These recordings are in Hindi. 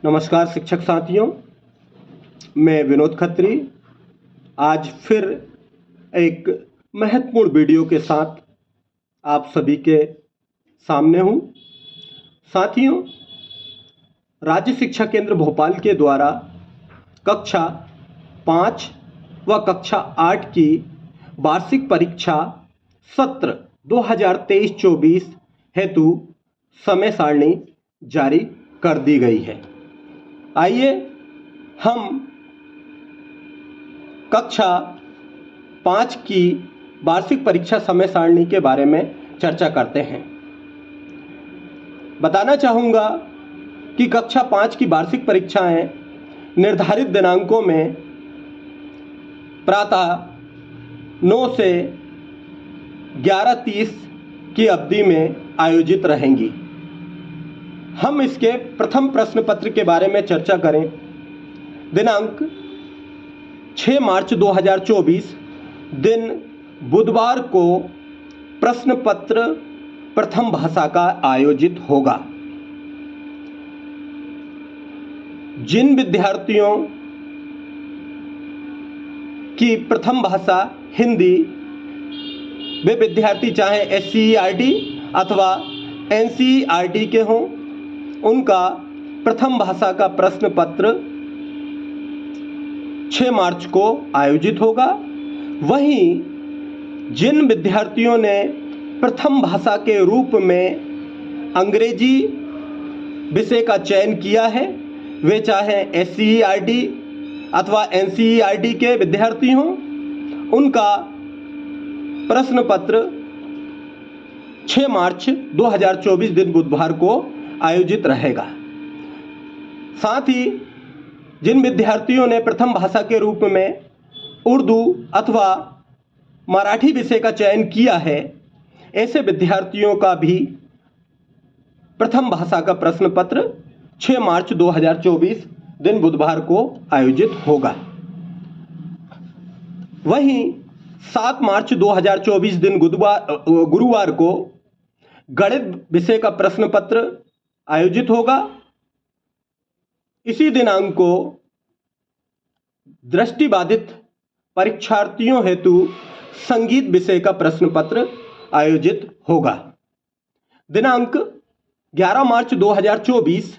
नमस्कार शिक्षक साथियों, मैं विनोद खत्री आज फिर एक महत्वपूर्ण वीडियो के साथ आप सभी के सामने हूं। साथियों, राज्य शिक्षा केंद्र भोपाल के द्वारा कक्षा 5 व कक्षा 8 की वार्षिक परीक्षा सत्र 2023-24 हेतु समय सारणी जारी कर दी गई है। आइए हम कक्षा 5 की वार्षिक परीक्षा समय सारणी के बारे में चर्चा करते हैं। बताना चाहूँगा कि कक्षा 5 की वार्षिक परीक्षाएं निर्धारित दिनांकों में प्रातः 9 से 11:30 की अवधि में आयोजित रहेंगी। हम इसके प्रथम प्रश्न पत्र के बारे में चर्चा करें। दिनांक 6 मार्च 2024 दिन बुधवार को प्रश्न पत्र प्रथम भाषा का आयोजित होगा। जिन विद्यार्थियों की प्रथम भाषा हिंदी, वे विद्यार्थी चाहे SCERT अथवा NCERT के हों, उनका प्रथम भाषा का प्रश्न पत्र 6 मार्च को आयोजित होगा। वहीं जिन विद्यार्थियों ने प्रथम भाषा के रूप में अंग्रेजी विषय का चयन किया है, वे चाहे SCERT अथवा NCERT के विद्यार्थी हों, उनका प्रश्न पत्र 6 मार्च 2024 दिन बुधवार को आयोजित रहेगा। साथ ही जिन विद्यार्थियों ने प्रथम भाषा के रूप में उर्दू अथवा मराठी विषय का चयन किया है, ऐसे विद्यार्थियों का भी प्रथम भाषा का प्रश्न पत्र 6 मार्च 2024 दिन बुधवार को आयोजित होगा। वहीं 7 मार्च 2024 दिन गुरुवार को गणित विषय का प्रश्न पत्र आयोजित होगा। इसी दिनांक को दृष्टिबाधित परीक्षार्थियों हेतु संगीत विषय का प्रश्न पत्र आयोजित होगा। दिनांक 11 मार्च 2024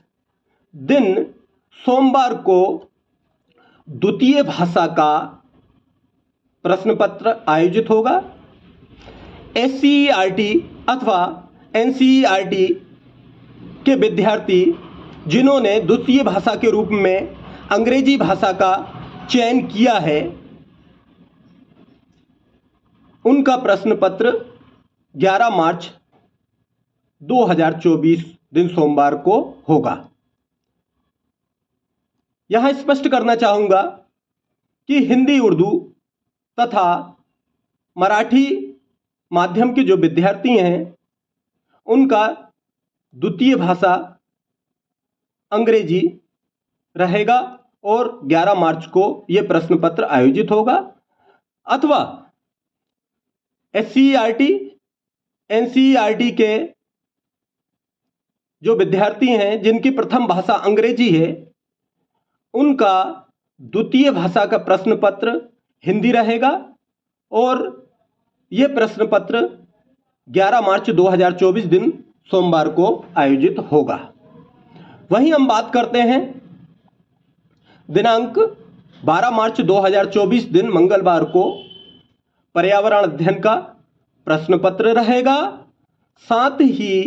दिन सोमवार को द्वितीय भाषा का प्रश्न पत्र आयोजित होगा। SCERT अथवा NCERT के विद्यार्थी जिन्होंने द्वितीय भाषा के रूप में अंग्रेजी भाषा का चयन किया है, उनका प्रश्न पत्र 11 मार्च 2024 दिन सोमवार को होगा। यहां स्पष्ट करना चाहूंगा कि हिंदी, उर्दू तथा मराठी माध्यम के जो विद्यार्थी हैं, उनका द्वितीय भाषा अंग्रेजी रहेगा और 11 मार्च को यह प्रश्न पत्र आयोजित होगा। अथवा SCERT, NCERT के जो विद्यार्थी हैं जिनकी प्रथम भाषा अंग्रेजी है, उनका द्वितीय भाषा का प्रश्न पत्र हिंदी रहेगा और यह प्रश्न पत्र 11 मार्च 2024 दिन सोमवार को आयोजित होगा। वहीं हम बात करते हैं दिनांक 12 मार्च 2024 दिन मंगलवार को पर्यावरण अध्ययन का प्रश्न पत्र रहेगा। साथ ही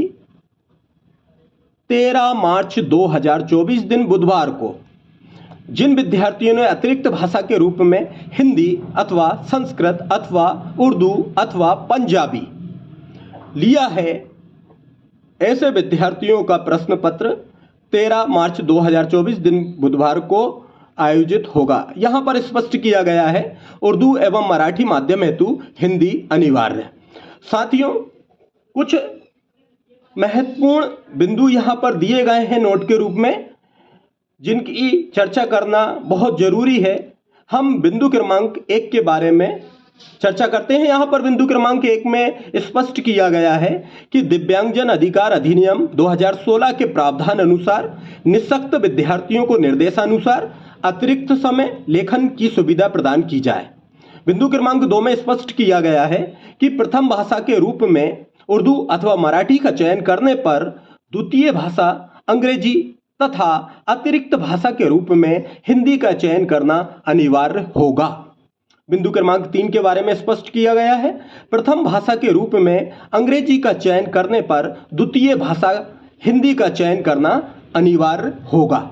13 मार्च 2024 दिन बुधवार को जिन विद्यार्थियों ने अतिरिक्त भाषा के रूप में हिंदी अथवा संस्कृत अथवा उर्दू अथवा पंजाबी लिया है, ऐसे विद्यार्थियों का प्रश्न पत्र 13 मार्च 2024 दिन बुधवार को आयोजित होगा। यहां पर स्पष्ट किया गया है उर्दू एवं मराठी माध्यम हेतु हिंदी अनिवार्य। साथियों, कुछ महत्वपूर्ण बिंदु यहां पर दिए गए हैं नोट के रूप में, जिनकी चर्चा करना बहुत जरूरी है। हम बिंदु क्रमांक 1 के बारे में चर्चा करते हैं। यहां पर बिंदु क्रमांक 1 में स्पष्ट किया गया है कि दिव्यांगजन अधिकार अधिनियम 2016 के प्रावधान अनुसार निःशक्त विद्यार्थियों को निर्देशानुसार अतिरिक्त समय लेखन की सुविधा प्रदान की जाए। बिंदु क्रमांक 2 में स्पष्ट किया गया है कि प्रथम भाषा के रूप में उर्दू अथवा मराठी का चयन करने पर द्वितीय भाषा अंग्रेजी तथा अतिरिक्त भाषा के रूप में हिंदी का चयन करना अनिवार्य होगा। बिंदु क्रमांक 3 के बारे में स्पष्ट किया गया है, प्रथम भाषा के रूप में अंग्रेजी का चयन करने पर द्वितीय भाषा हिंदी का चयन करना अनिवार्य होगा।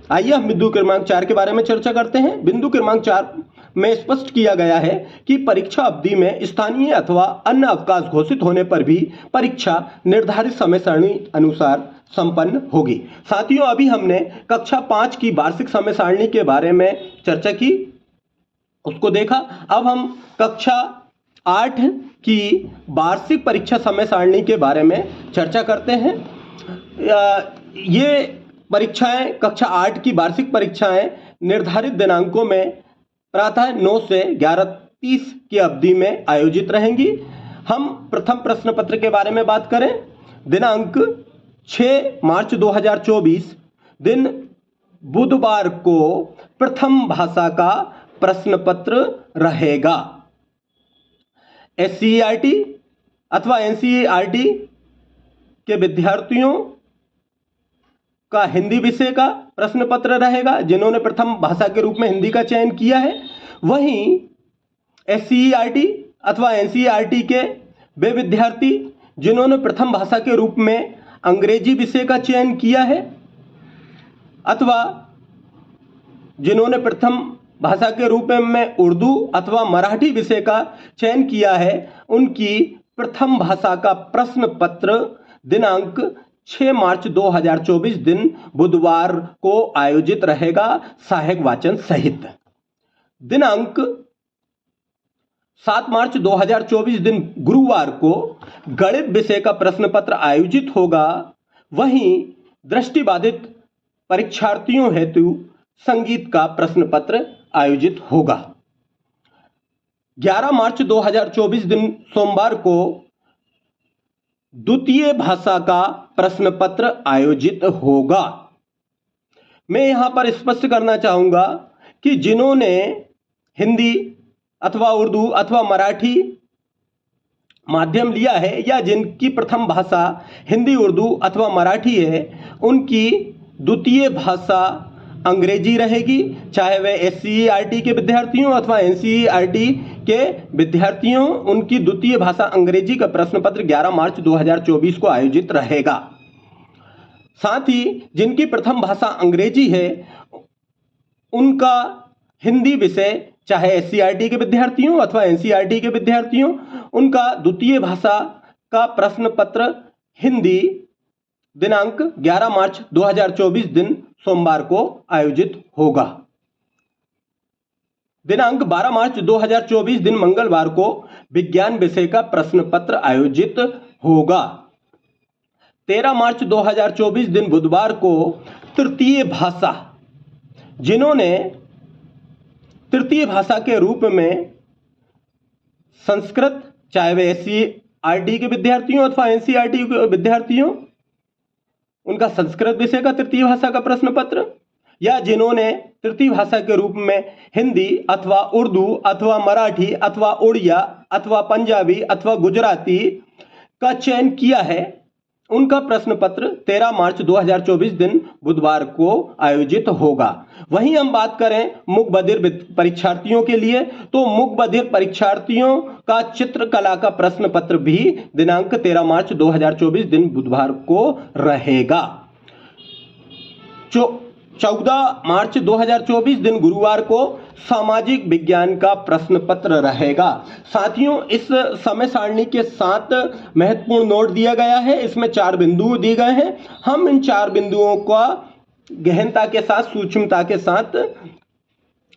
आइए हम बिंदु क्रमांक 4 के बारे में चर्चा करते हैं। बिंदु क्रमांक 4 में स्पष्ट किया गया है कि परीक्षा अवधि में स्थानीय अथवा अन्य अवकाश घोषित होने पर भी परीक्षा निर्धारित समय सारणी अनुसार संपन्न होगी। साथियों, अभी हमने कक्षा 5 की वार्षिक समय सारणी के बारे में चर्चा की, उसको देखा। अब हम कक्षा 8 की वार्षिक परीक्षा समय सारणी के बारे में चर्चा करते हैं। ये परीक्षाएं, कक्षा 8 की वार्षिक परीक्षाएं निर्धारित दिनांकों में प्रातः 9 से 11:30 की अवधि में आयोजित रहेंगी। हम प्रथम प्रश्न पत्र के बारे में बात करें। दिनांक 6 मार्च 2024 दिन बुधवार को प्रथम भाषा का प्रश्न पत्र रहेगा। SCERT अथवा NCERT के विद्यार्थियों का हिंदी विषय का प्रश्न पत्र रहेगा जिन्होंने प्रथम भाषा के रूप में हिंदी का चयन किया है। वहीं SCERT अथवा NCERT के वे विद्यार्थी जिन्होंने प्रथम भाषा के रूप में अंग्रेजी विषय का चयन किया है अथवा जिन्होंने प्रथम भाषा के रूप में उर्दू अथवा मराठी विषय का चयन किया है, उनकी प्रथम भाषा का प्रश्न पत्र दिनांक 6 मार्च 2024 दिन बुधवार को आयोजित रहेगा, सहायक वाचन सहित। दिनांक 7 मार्च 2024 दिन गुरुवार को गणित विषय का प्रश्न पत्र आयोजित होगा। वहीं दृष्टिबाधित परीक्षार्थियों हेतु संगीत का प्रश्न पत्र आयोजित होगा। 11 मार्च 2024 दिन सोमवार को द्वितीय भाषा का प्रश्न पत्र आयोजित होगा। मैं यहां पर स्पष्ट करना चाहूंगा कि जिन्होंने हिंदी अथवा उर्दू अथवा मराठी माध्यम लिया है या जिनकी प्रथम भाषा हिंदी उर्दू अथवा मराठी है, उनकी द्वितीय भाषा अंग्रेजी रहेगी, चाहे वह SCERT के विद्यार्थियों अथवा NCERT के विद्यार्थियों। उनकी द्वितीय भाषा अंग्रेजी का प्रश्न पत्र 11 मार्च 2024 को आयोजित रहेगा। साथ ही जिनकी प्रथम भाषा अंग्रेजी है, उनका हिंदी विषय, चाहे SCERT के विद्यार्थियों अथवा NCERT के विद्यार्थियों, उनका द्वितीय भाषा का प्रश्न पत्र हिंदी दिनांक 11 मार्च 2024 दिन सोमवार को आयोजित होगा। दिनांक 12 मार्च 2024 दिन मंगलवार को विज्ञान विषय का प्रश्न पत्र आयोजित होगा। 13 मार्च 2024 दिन बुधवार को तृतीय भाषा, जिन्होंने तृतीय भाषा के रूप में संस्कृत, चाहे वे SCERT के विद्यार्थियों अथवा NCERT के विद्यार्थियों, उनका संस्कृत विषय का तृतीय भाषा का प्रश्न पत्र, या जिन्होंने तृतीय भाषा के रूप में हिंदी अथवा उर्दू अथवा मराठी अथवा उड़िया अथवा पंजाबी अथवा गुजराती का चयन किया है, उनका प्रश्न पत्र 13 मार्च 2024 दिन बुधवार को आयोजित होगा। वहीं हम बात करें मूक बधिर परीक्षार्थियों के लिए, तो मूक बधिर परीक्षार्थियों का चित्रकला का प्रश्न पत्र भी दिनांक 13 मार्च 2024 दिन बुधवार को रहेगा। 14 मार्च 2024 दिन गुरुवार को सामाजिक विज्ञान का प्रश्न पत्र रहेगा। साथियों, इस समय सारणी के 7 महत्वपूर्ण नोट दिया गया है। इसमें 4 बिंदु दिए गए हैं। हम इन 4 बिंदुओं का गहनता के साथ, सूक्ष्मता के साथ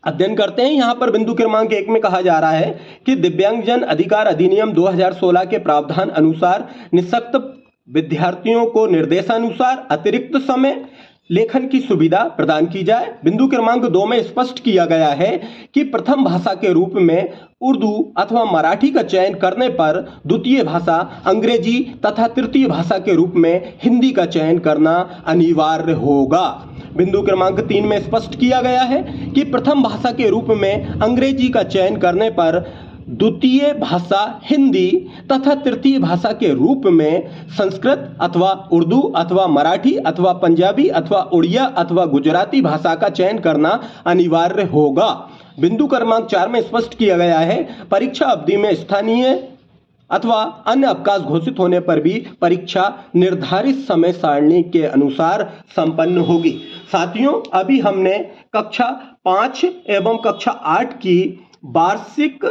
अध्ययन करते हैं। यहां पर बिंदु क्रमांक 1 में कहा जा रहा है कि दिव्यांगजन अधिकार अधिनियम 2016 के प्रावधान अनुसार निःशक्त विद्यार्थियों को निर्देशानुसार अतिरिक्त समय लेखन की सुविधा प्रदान की जाए। बिंदु क्रमांक 2 में स्पष्ट किया गया है कि प्रथम भाषा के रूप में उर्दू अथवा मराठी का चयन करने पर द्वितीय भाषा अंग्रेजी तथा तृतीय भाषा के रूप में हिंदी का चयन करना अनिवार्य होगा। बिंदु क्रमांक 3 में स्पष्ट किया गया है कि प्रथम भाषा के रूप में अंग्रेजी का चयन करने पर द्वितीय भाषा हिंदी तथा तृतीय भाषा के रूप में संस्कृत अथवा उर्दू अथवा मराठी अथवा पंजाबी अथवा उड़िया अथवा गुजराती भाषा का चयन करना अनिवार्य होगा। बिंदु क्रमांक 4 में स्पष्ट किया गया है परीक्षा अवधि में स्थानीय अथवा अन्य अवकाश घोषित होने पर भी परीक्षा निर्धारित समय सारणी के अनुसार संपन्न होगी। साथियों, अभी हमने कक्षा 5 एवं कक्षा 8 की वार्षिक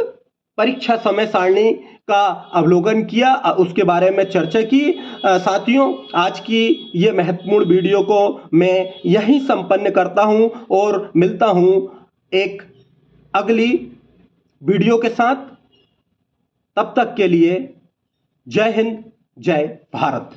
परीक्षा समय सारणी का अवलोकन किया, उसके बारे में चर्चा की। साथियों, आज की ये महत्वपूर्ण वीडियो को मैं यहीं संपन्न करता हूं और मिलता हूं एक अगली वीडियो के साथ। तब तक के लिए जय हिंद, जय भारत।